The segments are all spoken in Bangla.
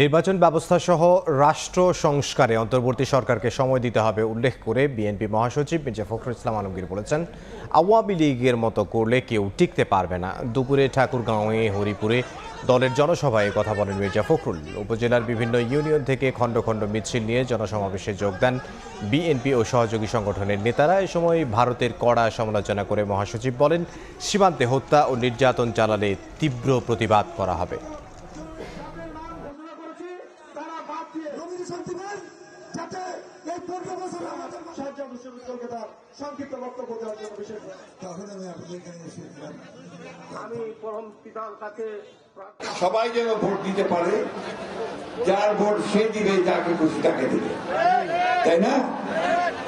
নির্বাচন ব্যবস্থা সহ রাষ্ট্র সংস্কারে অন্তর্বর্তী সরকারকে সময় দিতে হবে উল্লেখ করে বিএনপি মহাসচিব মির্জা ফখরুল ইসলাম আলমগীর বলেছেন, আওয়ামী লীগের মতো করলে কেউ টিকতে পারবে না। দুপুরে ঠাকুরগাঁওয়ে হরিপুরে দলের জনসভায় কথা বলেন মির্জা ফখরুল। উপজেলার বিভিন্ন ইউনিয়ন থেকে খণ্ড খণ্ড মিছিল নিয়ে জনসমাবেশে যোগ দেন বিএনপি ও সহযোগী সংগঠনের নেতারা। এ সময় ভারতের কড়া সমালোচনা করে মহাসচিব বলেন, সীমান্তে হত্যা ও নির্যাতন চালালে তীব্র প্রতিবাদ করা হবে। সবাই যেন ভোট দিতে পারে, যার ভোট সে দিবে, যাকে খুশি তাকে দিবে, তাই না?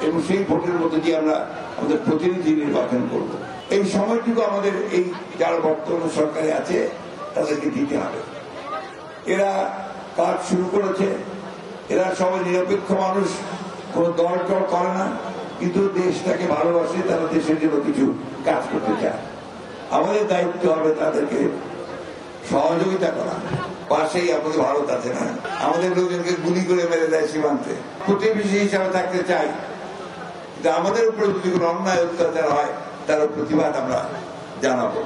এবং সেই ভোটের মধ্যে দিয়ে আমরা আমাদের প্রতিনিধি নির্বাচন করব। এই সময়টুকু আমাদের এই যারা বর্তমান সরকারে আছে তাদেরকে দিতে হবে। এরা কাজ শুরু করেছে, এরা সবাই নিরপেক্ষ মানুষ, কোন দল টল করে না, কিন্তু দেশটাকে ভালোবাসে, তারা দেশের জন্য কিছু কাজ করতে চায়। আমাদের দায়িত্ব হবে তাদেরকে সহযোগিতা করা। পাশেই আমাদের ভারত আছে না, আমাদের লোকজনকে গুলি করে মেরে দেয় সীমান্তে। প্রতিবেশী হিসাবে থাকতে চাই, কিন্তু আমাদের উপরে যদি কোনো অন্যায় অত্যাচার হয় তার প্রতিবাদ আমরা জানাবো।